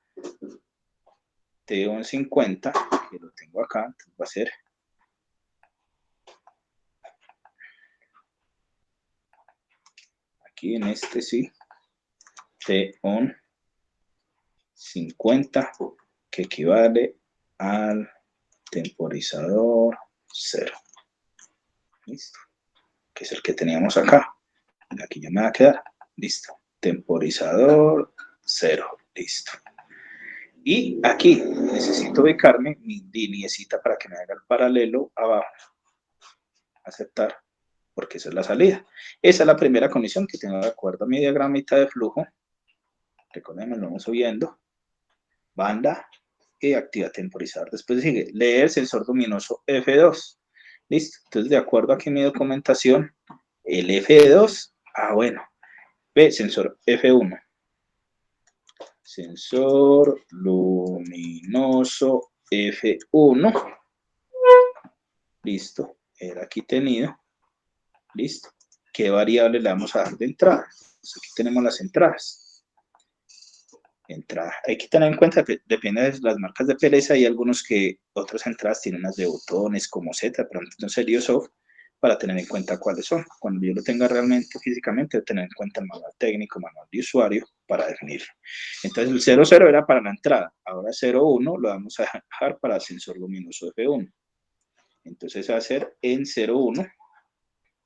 Speaker 1: T-on 50, que lo tengo acá, entonces va a ser aquí en este sí, T-on 50, que equivale al temporizador 0. Listo. Que es el que teníamos acá. Aquí ya me va a quedar. Listo. Temporizador 0. Listo. Y aquí necesito ubicarme mi lineecita para que me haga el paralelo abajo. Aceptar, porque esa es la salida. Esa es la primera condición que tengo de acuerdo a mi diagramita de flujo. Recuerden, lo vamos subiendo. Banda y activa temporizador. Después sigue leer sensor luminoso F2. Listo. Entonces, de acuerdo aquí a mi documentación, el F2, bueno, ve, sensor F1. Sensor luminoso F1. Listo. Era aquí tenido. Listo. ¿Qué variable le vamos a dar de entrada? Pues aquí tenemos las entradas. Entrada. Hay que tener en cuenta que depende de las marcas de PLC, hay algunos que otras entradas tienen unas de botones como Z, pero no sería soft para tener en cuenta cuáles son. Cuando yo lo tenga realmente físicamente, tener en cuenta el manual técnico, manual de usuario para definirlo. Entonces el 00 era para la entrada, ahora 01 lo vamos a dejar para sensor luminoso F1. Entonces va a ser en 01.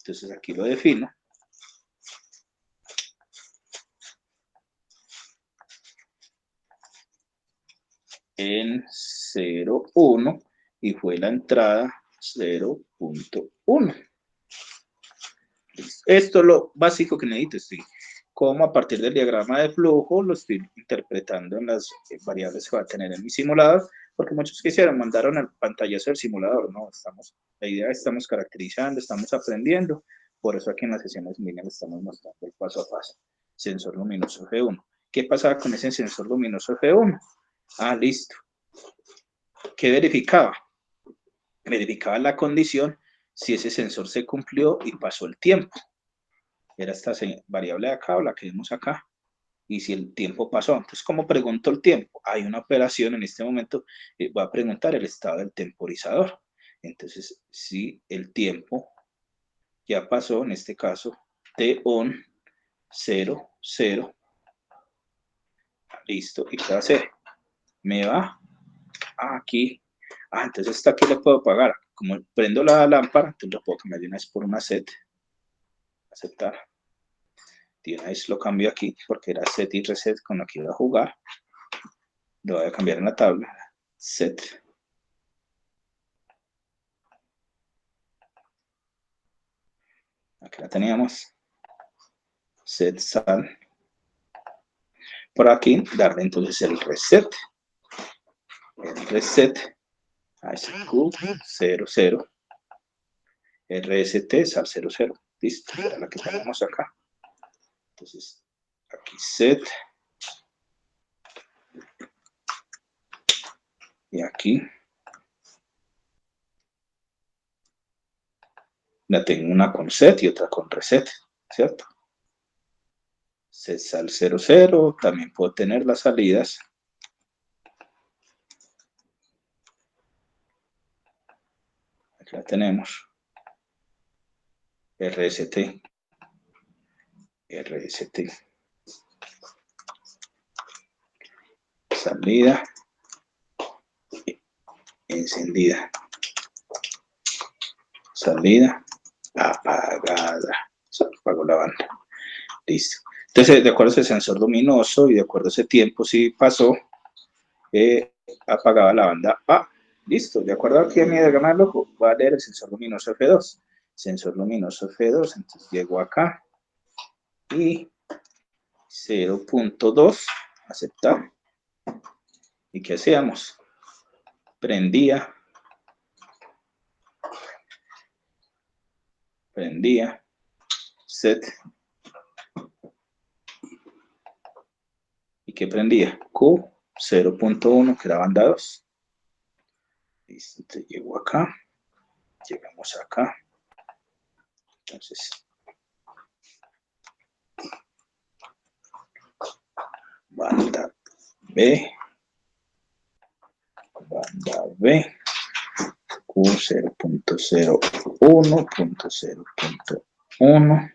Speaker 1: Entonces aquí lo defino. En 0,1 y fue la entrada 0.1. Esto es lo básico que necesito. Estoy como a partir del diagrama de flujo lo estoy interpretando en las variables que va a tener en mi simulador, porque muchos quisieron, mandaron el pantallazo del simulador. No, la idea es estamos caracterizando, estamos aprendiendo, por eso aquí en las sesiones en línea le estamos mostrando el paso a paso. Sensor luminoso F1. ¿Qué pasaba con ese sensor luminoso F1? Listo. ¿Qué verificaba? Verificaba la condición si ese sensor se cumplió y pasó el tiempo. Era esta variable de acá o la que vemos acá. Y si el tiempo pasó. Entonces, ¿cómo pregunto el tiempo? Hay una operación en este momento, voy a preguntar el estado del temporizador. Entonces, si el tiempo ya pasó, en este caso, T-on 0, 0, listo, ¿y qué va a hacer? Me va aquí. Entonces esta aquí le puedo apagar. Como prendo la lámpara, entonces lo puedo cambiar de una vez por una set. Aceptar. De una vez lo cambio aquí porque era set y reset con lo que iba a jugar. Lo voy a cambiar en la tabla. Set. Aquí la teníamos. Set sal. por aquí, darle entonces el reset. El reset a ese Q00. RST sal 00. Listo, era la que tenemos acá. Entonces, aquí set. Y aquí la tengo una con set y otra con reset, ¿cierto? Set sal 00. También puedo tener las salidas. Aquí la tenemos. RST. RST. Salida. Encendida. Salida. Apagada. Se apagó la banda. Listo. Entonces, de acuerdo a ese sensor luminoso y de acuerdo a ese tiempo, si pasó, apagaba la banda A. Listo. De acuerdo aquí a mi diagrama del ojo, voy a leer el sensor luminoso F2. Sensor luminoso F2, entonces llego acá y 0.2, aceptar. ¿Y qué hacíamos? Prendía, set. ¿Y qué prendía? Q 0.1, que era banda 2. Listo, entonces llego acá, llegamos acá. Entonces, banda B, Q 0.01.0.1.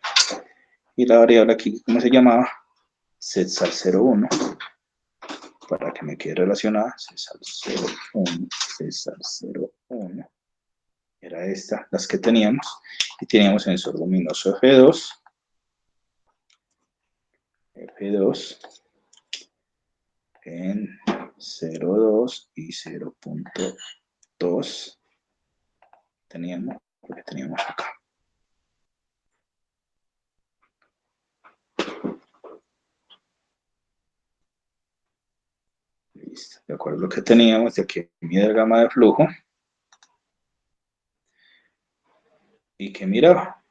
Speaker 1: Y la variable aquí, ¿cómo se llamaba? Set sal 01. Para que me quede relacionada, set sal 01, set sal 01. Era esta, las que teníamos. Y teníamos sensor luminoso F2. En 0.2 y 0.2 teníamos, porque teníamos acá. Listo, de acuerdo a lo que teníamos, de aquí mi diagrama de flujo. ¿Y qué miraba?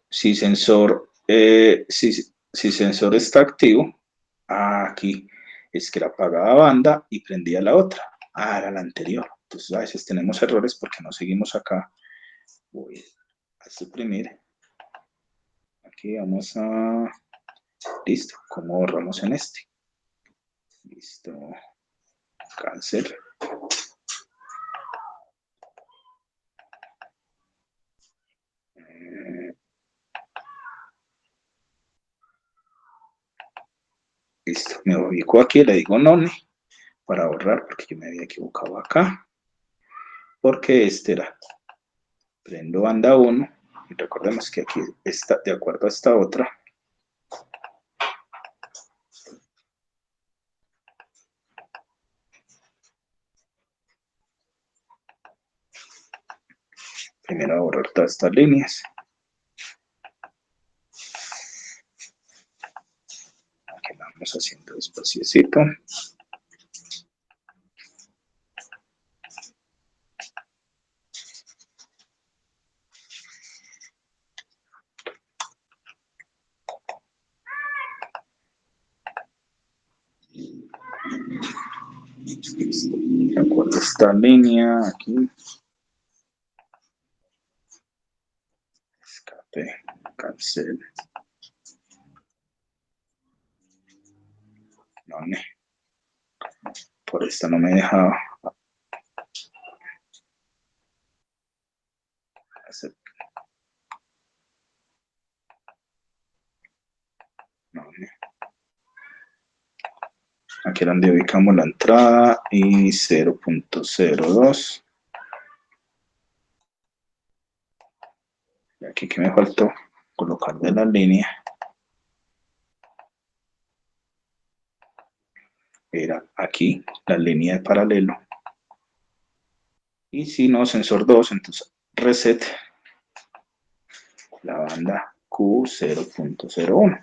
Speaker 1: Si sensor, si sensor está activo, aquí es que la apagaba banda y prendía la otra. Era la anterior. Entonces a veces tenemos errores porque no seguimos acá. Voy a suprimir. Aquí vamos a... Listo, ¿cómo borramos en este? Listo. Cáncer. Listo, me ubico aquí, le digo none para borrar porque yo me había equivocado acá. Porque este era, prendo banda 1 y recordemos que aquí está de acuerdo a esta otra. Primero borrar todas estas líneas. Aquí la vamos haciendo despaciecito. De acuerdo a esta línea aquí. Escape, cancel. No, por esta no me dejaba. No, aquí es donde ubicamos la entrada y 0.02. Y aquí que me faltó colocar de la línea. Era aquí, la línea de paralelo. Y si no, sensor 2, entonces reset la banda Q 0.01.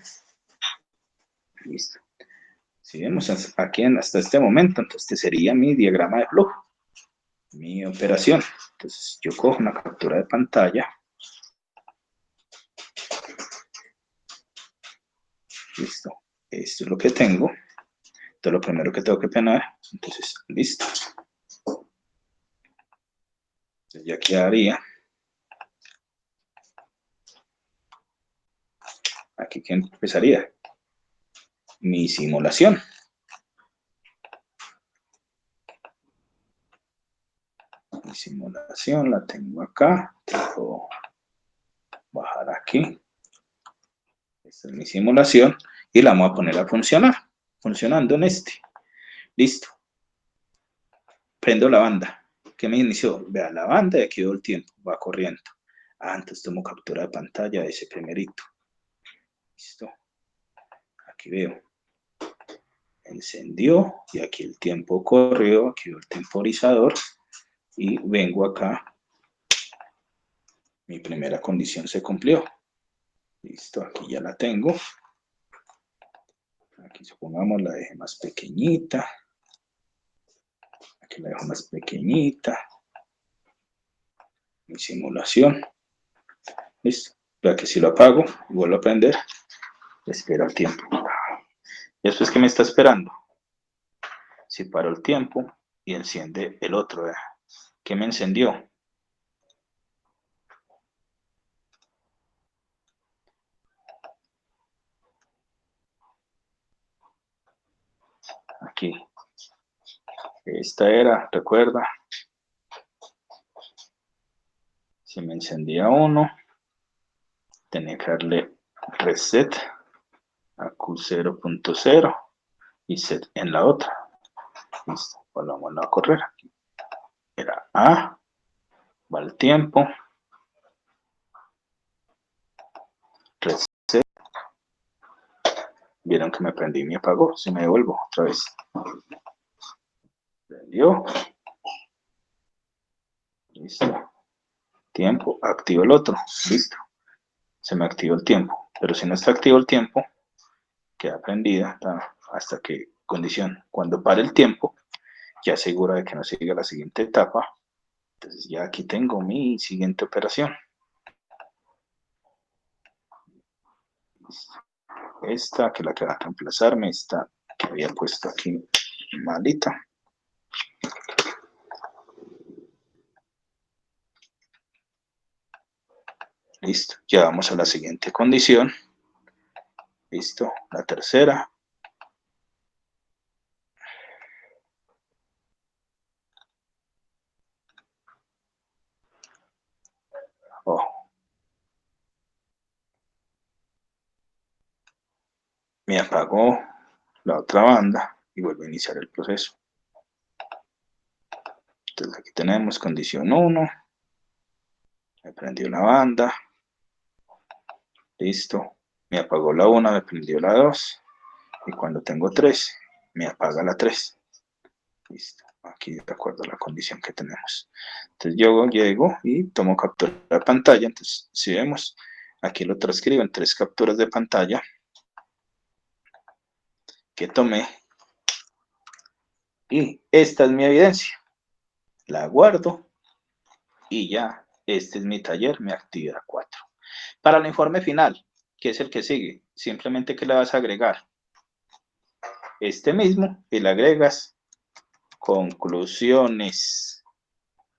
Speaker 1: Listo. Si vemos aquí hasta este momento, entonces este sería mi diagrama de flujo, mi operación. Entonces yo cojo una captura de pantalla. Listo. Esto es lo que tengo. Entonces lo primero que tengo que planear, entonces, listo. Entonces ya quedaría. Aquí que empezaría mi simulación. Mi simulación la tengo acá. Puedo bajar aquí. Esta es mi simulación y la vamos a poner a funcionar. Funcionando en este. Listo. Prendo la banda. ¿Qué me inició? Vea la banda y aquí veo el tiempo. Va corriendo. Entonces tomo captura de pantalla de ese primerito. Listo. Aquí veo. Encendió y aquí el tiempo corrió. Aquí veo el temporizador. Y vengo acá. Mi primera condición se cumplió. Listo, aquí ya la tengo. Aquí supongamos la dejé más pequeñita. Aquí la dejo más pequeñita. Mi simulación. Listo. Vea que si lo apago y vuelvo a prender, espera el tiempo. ¿Y después qué me está esperando? Si paro el tiempo y enciende el otro. ¿Qué me encendió? Aquí. Esta era, recuerda. Si me encendía uno, tenía que darle reset a Q0.0 y set en la otra. Listo, volvamos a correr aquí. Era A, va el tiempo, reset. Vieron que me prendí y me apagó. Si me devuelvo otra vez. Prendió. Listo. Tiempo, activo el otro. Listo. Se me activó el tiempo. Pero si no está activo el tiempo, queda prendida hasta que condición. Cuando pare el tiempo, ya asegura de que no siga la siguiente etapa. Entonces ya aquí tengo mi siguiente operación. Esta que la que va a reemplazarme, esta que había puesto aquí malita. Listo, ya vamos a la siguiente condición. Listo, la tercera. Me apagó la otra banda y vuelvo a iniciar el proceso. Entonces aquí tenemos condición 1. Me prendió la banda. Listo. Me apagó la 1, me prendió la 2. Y cuando tengo 3, me apaga la 3. Listo. Aquí de acuerdo a la condición que tenemos. Entonces yo llego y tomo captura de pantalla. Entonces si vemos, aquí lo transcribo en 3 capturas de pantalla que tomé. Y esta es mi evidencia. La guardo y ya. Este es mi taller, mi actividad 4. Para el informe final, que es el que sigue, simplemente que le vas a agregar este mismo y le agregas conclusiones.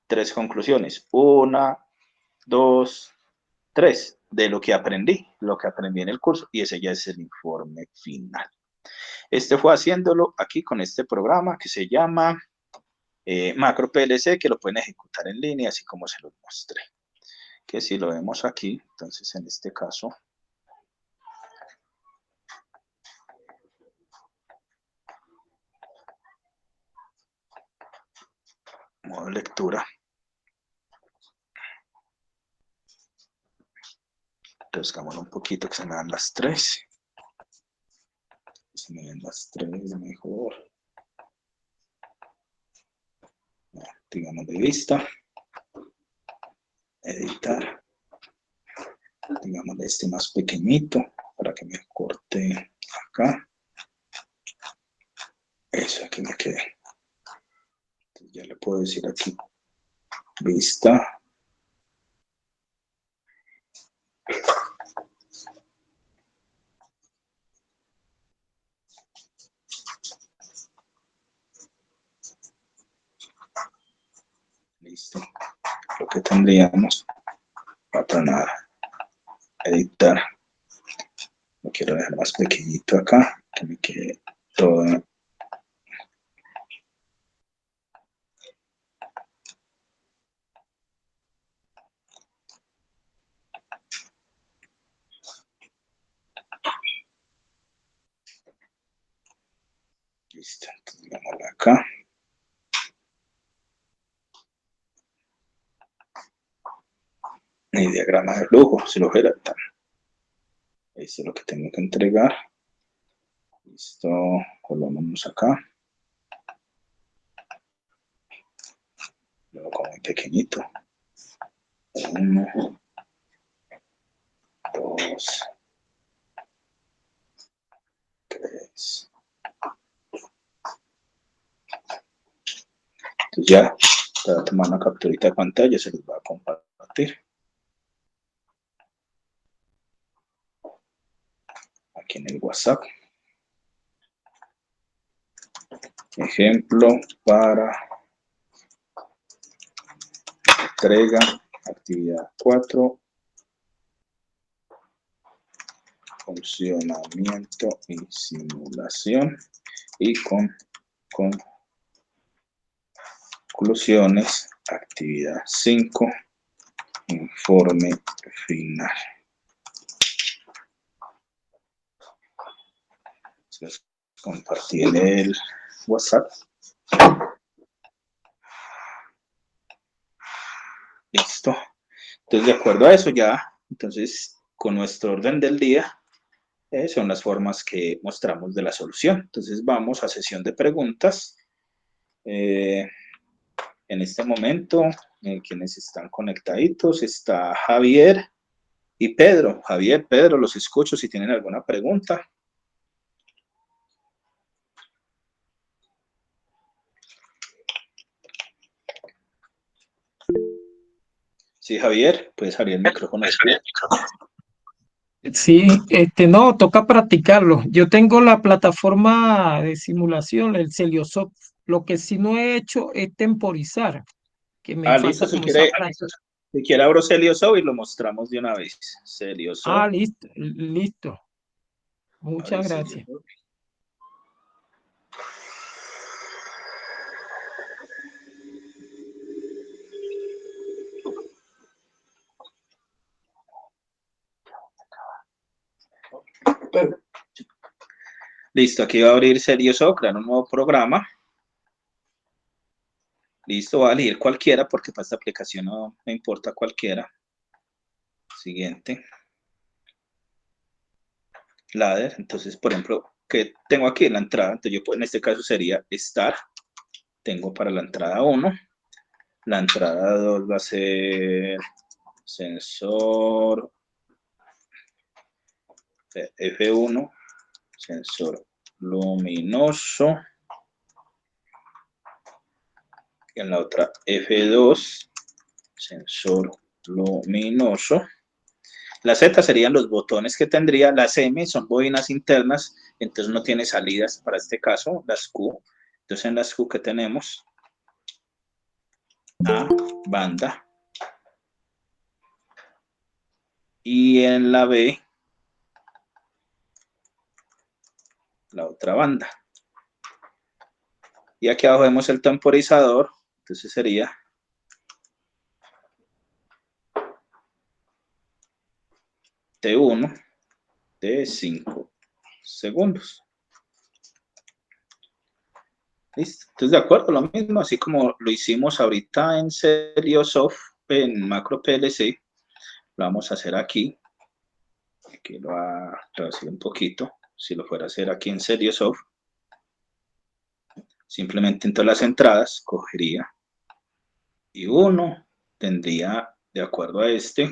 Speaker 1: 3 conclusiones. 1, 2, 3 de lo que aprendí en el curso, y ese ya es el informe final. Este fue haciéndolo aquí con este programa que se llama Macro PLC, que lo pueden ejecutar en línea, así como se los mostré. Que si lo vemos aquí, entonces en este caso, modo lectura. Reduzcámoslo un poquito, que se me dan las 3. Se me dan las 3 mejor. Digamos de vista. Editar. Digamos de este más pequeñito, para que me corte acá. Eso, aquí me quedé. Entonces ya le puedo decir aquí, vista. Listo. Lo que tendríamos, para nada, editar. Lo quiero dejar más pequeñito acá, que me quede todo. Listo, entonces vamos acá. Y diagrama de flujo, si lo fuera tal. Esto es lo que tengo que entregar. Listo, volvamos acá. Lo hago muy pequeñito. 1, 2, 3. Entonces ya, para tomar una capturita de pantalla, se los va a compartir. Aquí en el WhatsApp. Ejemplo para entrega, actividad 4, funcionamiento y simulación, y con conclusiones, actividad 5, informe final. Entonces, compartir el WhatsApp. Listo. Entonces, de acuerdo a eso ya, entonces, con nuestro orden del día, son las formas que mostramos de la solución. Entonces, vamos a sesión de preguntas. En este momento, quienes están conectaditos, está Javier y Pedro. Javier, Pedro, los escucho si tienen alguna pregunta. Sí, Javier, puedes abrir el micrófono.
Speaker 3: Sí, no, toca practicarlo. Yo tengo la plataforma de simulación, el Celiosoft. Lo que sí no he hecho es temporizar, que me
Speaker 1: Listo,
Speaker 3: falta como esa práctica.
Speaker 1: si quiere abro Celiosoft y lo mostramos de una vez. Celiosoft.
Speaker 3: Listo, listo. Muchas gracias.
Speaker 1: Listo, aquí va a abrir Celiosoft, crear un nuevo programa. Listo, voy a elegir cualquiera porque para esta aplicación no me importa cualquiera. Siguiente. Ladder, entonces, por ejemplo, que tengo aquí la entrada, entonces yo en este caso sería Start. Tengo para la entrada 1. La entrada 2 va a ser sensor F1, sensor luminoso. Y en la otra F2, sensor luminoso. La Z serían los botones que tendría, las M son bobinas internas, entonces no tiene salidas para este caso, las Q. Entonces en las Q que tenemos, A, banda, y en la B, la otra banda. Y aquí abajo vemos el temporizador, entonces sería T1 de 5 segundos. ¿Listo? Entonces, de acuerdo, lo mismo, así como lo hicimos ahorita en Celiosoft, en Macro PLC, lo vamos a hacer aquí. Aquí lo va a traducir un poquito. Si lo fuera a hacer aquí en Celiosoft, simplemente en todas las entradas cogería y uno tendría, de acuerdo a este,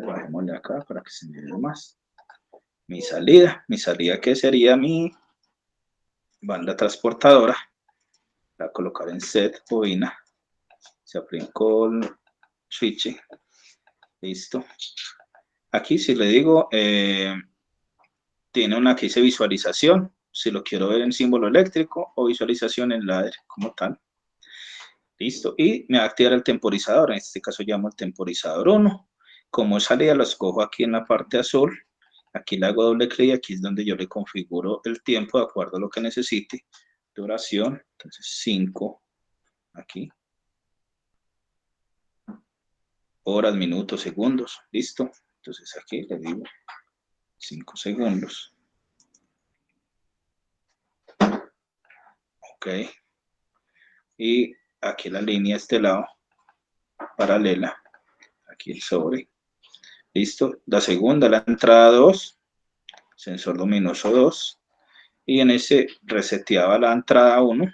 Speaker 1: bajémosle acá para que se me vea más. mi salida que sería mi banda transportadora, la voy a colocar en set bobina, se aplicó el switch, listo. Aquí si le digo, tiene una que dice visualización, si lo quiero ver en símbolo eléctrico o visualización en ladder como tal. Listo, y me va a activar el temporizador, en este caso llamo el temporizador 1. Como salida lo escojo aquí en la parte azul, aquí le hago doble clic, aquí es donde yo le configuro el tiempo de acuerdo a lo que necesite. Duración, entonces 5, aquí. Horas, minutos, segundos, listo. Entonces aquí le digo 5 segundos. Ok. Y aquí la línea de este lado, paralela, aquí el sobre. Listo. La segunda, la entrada 2, sensor luminoso 2. Y en ese reseteaba la entrada 1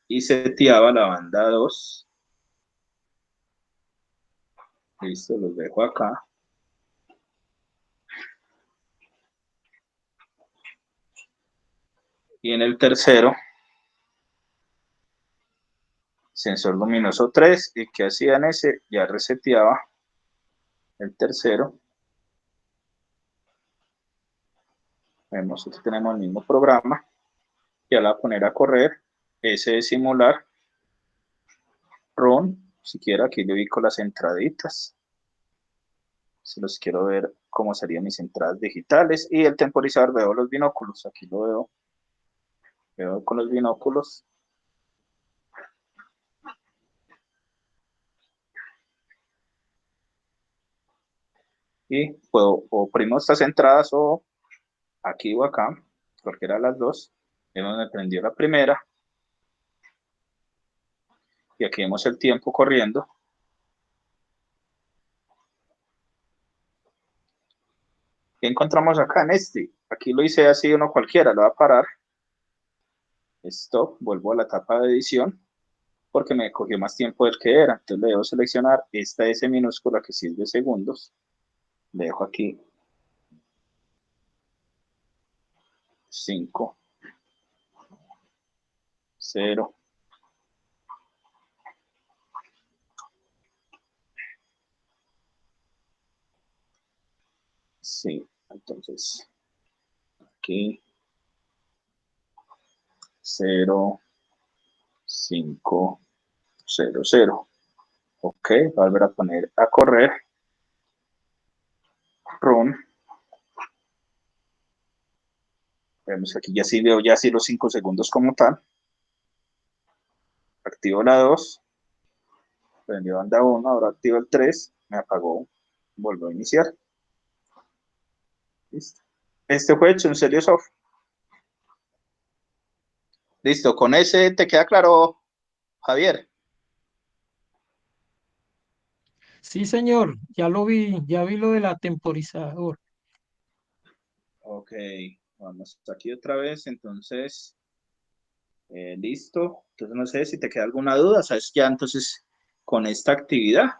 Speaker 1: y seteaba la banda 2. Listo, los dejo acá. Y en el tercero, sensor luminoso 3. ¿Y qué hacía en ese? Ya reseteaba el tercero. Vemos que tenemos el mismo programa. Ya la voy a poner a correr. Ese es simular. Run. Si quiero, aquí le ubico las entraditas. Si los quiero ver cómo serían mis entradas digitales. Y el temporizador, veo los binóculos. Aquí lo veo. Veo con los binóculos. Y puedo oprimo estas entradas o aquí o acá, cualquiera de las dos. Vemos me prendió la primera. Y aquí vemos el tiempo corriendo. ¿Qué encontramos acá en este? Aquí lo hice así uno cualquiera, lo voy a parar. Stop, vuelvo a la etapa de edición porque me cogió más tiempo del que era. Entonces le debo seleccionar esta S minúscula que sí es de segundos. Le dejo aquí 5, 0. Sí, entonces aquí 0, 5, 0, 0. Ok, voy a volver a poner a correr. Run. Vemos aquí ya sí veo ya sí los 5 segundos como tal. Activo la 2. Prendió banda 1, ahora activo el 3. Me apagó. Vuelvo a iniciar. Listo. Este fue hecho en Seriosoft. Listo, con ese te queda claro, Javier.
Speaker 3: Sí, señor, ya lo vi, ya vi lo del atemporizador.
Speaker 1: Ok, vamos aquí otra vez, entonces, listo. Entonces no sé si te queda alguna duda, sabes ya entonces con esta actividad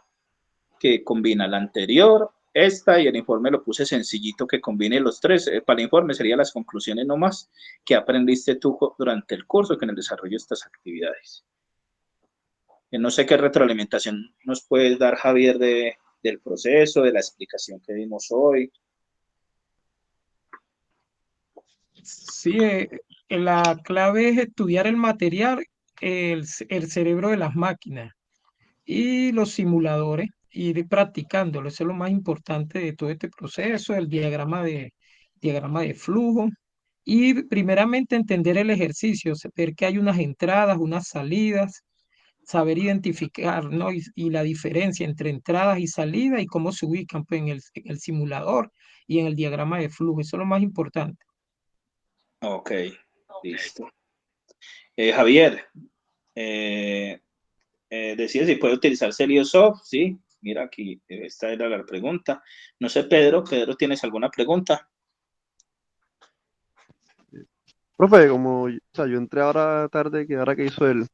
Speaker 1: que combina la anterior, esta y el informe lo puse sencillito que combine los tres. Para el informe serían las conclusiones nomás que aprendiste tú durante el curso que en el desarrollo de estas actividades. No sé qué retroalimentación nos puedes dar, Javier, del proceso, de la explicación que dimos hoy.
Speaker 3: Sí, la clave es estudiar el material, el cerebro de las máquinas y los simuladores, ir practicándolo. Eso es lo más importante de todo este proceso, el diagrama de flujo. Y primeramente entender el ejercicio, ver que hay unas entradas, unas salidas, saber identificar, ¿no? Y la diferencia entre entradas y salidas y cómo se ubican pues, en el simulador y en el diagrama de flujo. Eso es lo más importante.
Speaker 1: Ok, listo. Javier, eh, decía si puede utilizar Seriosoft, sí. Mira aquí, esta era la pregunta. No sé, Pedro, ¿tienes alguna pregunta?
Speaker 4: Profe, como o sea, yo entré ahora tarde, que ahora que hizo el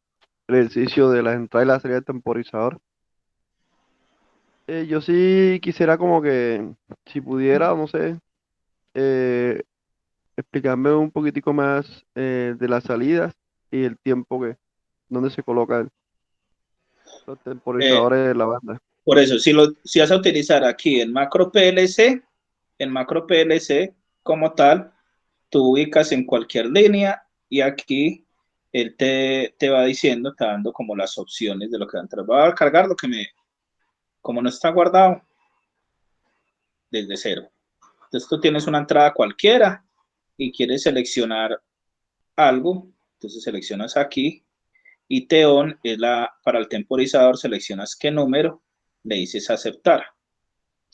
Speaker 4: ejercicio de la entrada y la salida del temporizador, Yo sí quisiera como que, si pudiera, no sé, eh, explicarme un poquitico más de las salidas y el tiempo que, donde se colocan los
Speaker 1: Eh,
Speaker 4: temporizadores de la banda.
Speaker 1: por eso, si vas a utilizar aquí en macro PLC como tal, tú ubicas en cualquier línea y aquí él te va diciendo, te va dando como las opciones de lo que va a entrar. Voy a cargar lo que como no está guardado, desde cero. Entonces tú tienes una entrada cualquiera y quieres seleccionar algo, entonces seleccionas aquí y TON es para el temporizador, seleccionas qué número, le dices aceptar,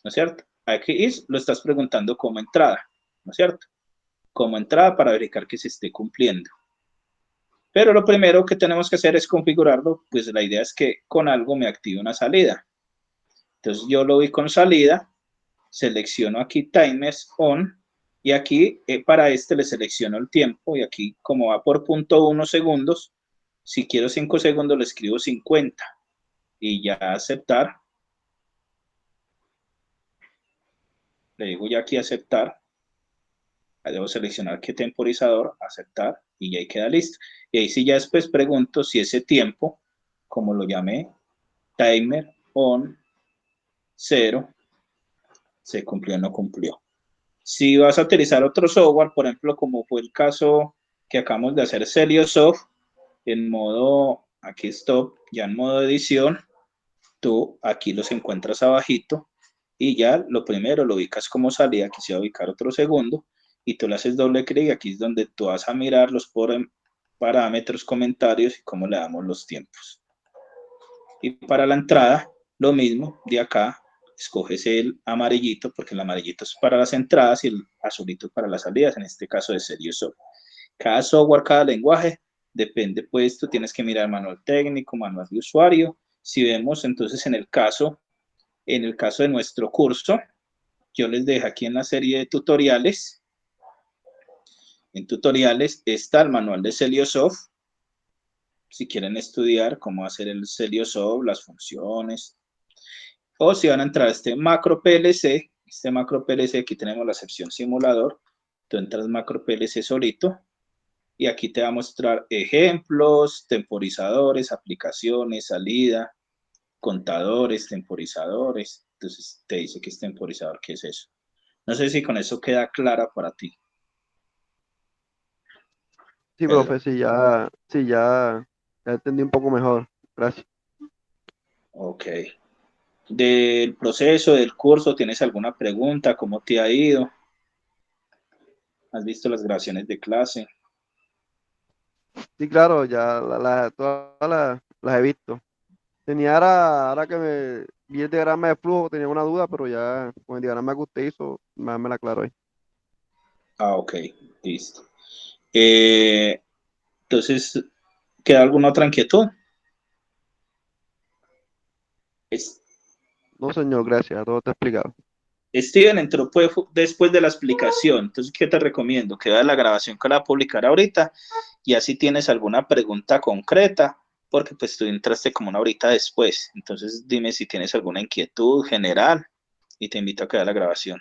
Speaker 1: ¿no es cierto? Aquí lo estás preguntando como entrada, ¿no es cierto? Como entrada para verificar que se esté cumpliendo. Pero lo primero que tenemos que hacer es configurarlo, pues la idea es que con algo me active una salida. Entonces yo lo vi con salida, selecciono aquí timers on y aquí para este le selecciono el tiempo y aquí como va por 0.1 segundos, si quiero 5 segundos le escribo 50 y ya aceptar, le digo ya aquí aceptar, debo seleccionar qué temporizador, aceptar y ya ahí queda listo. Y ahí sí ya después pregunto si ese tiempo, como lo llamé, timer on 0, se cumplió o no cumplió. Si vas a utilizar otro software, por ejemplo, como fue el caso que acabamos de hacer Celiosoft, en modo, aquí stop, ya en modo edición, tú aquí los encuentras abajito y ya lo primero lo ubicas como salida, aquí se va a ubicar otro segundo y tú le haces doble clic, aquí es donde tú vas a mirar los parámetros, comentarios y cómo le damos los tiempos. Y para la entrada, lo mismo, de acá, escoges el amarillito, porque el amarillito es para las entradas y el azulito para las salidas, en este caso de Celiosoft. Cada software, cada lenguaje, depende, pues tú tienes que mirar manual técnico, manual de usuario. Si vemos entonces en el caso de nuestro curso, yo les dejo aquí en la serie de tutoriales, en tutoriales está el manual de Celiosoft, si quieren estudiar cómo hacer el Celiosoft, las funciones, o si van a entrar a este macro PLC, aquí tenemos la sección simulador, tú entras macro PLC solito, y aquí te va a mostrar ejemplos, temporizadores, aplicaciones, salida, contadores, temporizadores, entonces te dice que es temporizador, ¿qué es eso? No sé si con eso queda clara para ti,
Speaker 4: Sí,
Speaker 1: Pedro.
Speaker 4: profe, ya entendí un poco mejor. Gracias.
Speaker 1: Ok. Del proceso, del curso, ¿tienes alguna pregunta? ¿Cómo te ha ido? ¿Has visto las grabaciones de clase?
Speaker 4: Sí, claro, ya todas las he visto. Ahora que me vi el diagrama de flujo, tenía una duda, pero ya con el diagrama que usted hizo, más me la aclaró ahí.
Speaker 1: Ah, ok, listo. Entonces, ¿queda alguna otra inquietud? Es-
Speaker 4: No, señor, gracias, todo está explicado.
Speaker 1: Steven entró después de la explicación, entonces, ¿qué te recomiendo? Que veas la grabación que la voy a publicar ahorita y así tienes alguna pregunta concreta, porque pues tú entraste como una horita después, entonces dime si tienes alguna inquietud general y te invito a que veas la grabación.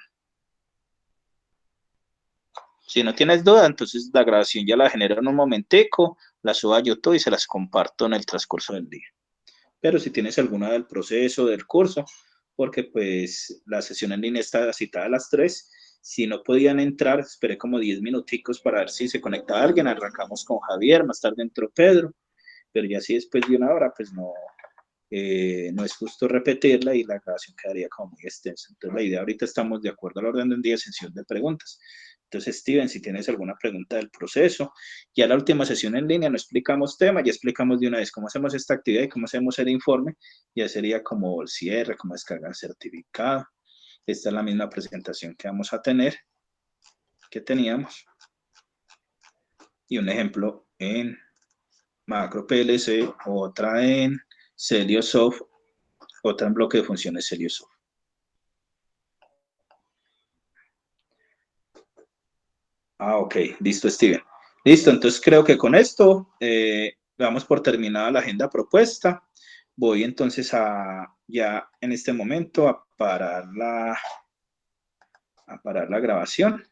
Speaker 1: Si no tienes duda, entonces la grabación ya la genero en un momentico, la subo a YouTube y se las comparto en el transcurso del día. Pero si tienes alguna del proceso, del curso, porque pues la sesión en línea está citada a las 3, si no podían entrar, esperé como 10 minuticos para ver si se conecta alguien, arrancamos con Javier, más tarde entró Pedro, pero ya si después de una hora, pues no es justo repetirla y la grabación quedaría como muy extensa. Entonces la idea ahorita estamos de acuerdo al orden del día, sesión de preguntas. Entonces, Steven, si tienes alguna pregunta del proceso, ya la última sesión en línea no explicamos tema, ya explicamos de una vez cómo hacemos esta actividad y cómo hacemos el informe, ya sería como el cierre, cómo descargar certificado. Esta es la misma presentación que vamos a tener, que teníamos, y un ejemplo en macro PLC, otra en Celiosoft, otra en bloque de funciones Celiosoft. Ah, ok, listo, Steven. Listo, entonces creo que con esto damos por terminada la agenda propuesta. Voy entonces ya en este momento a parar la grabación.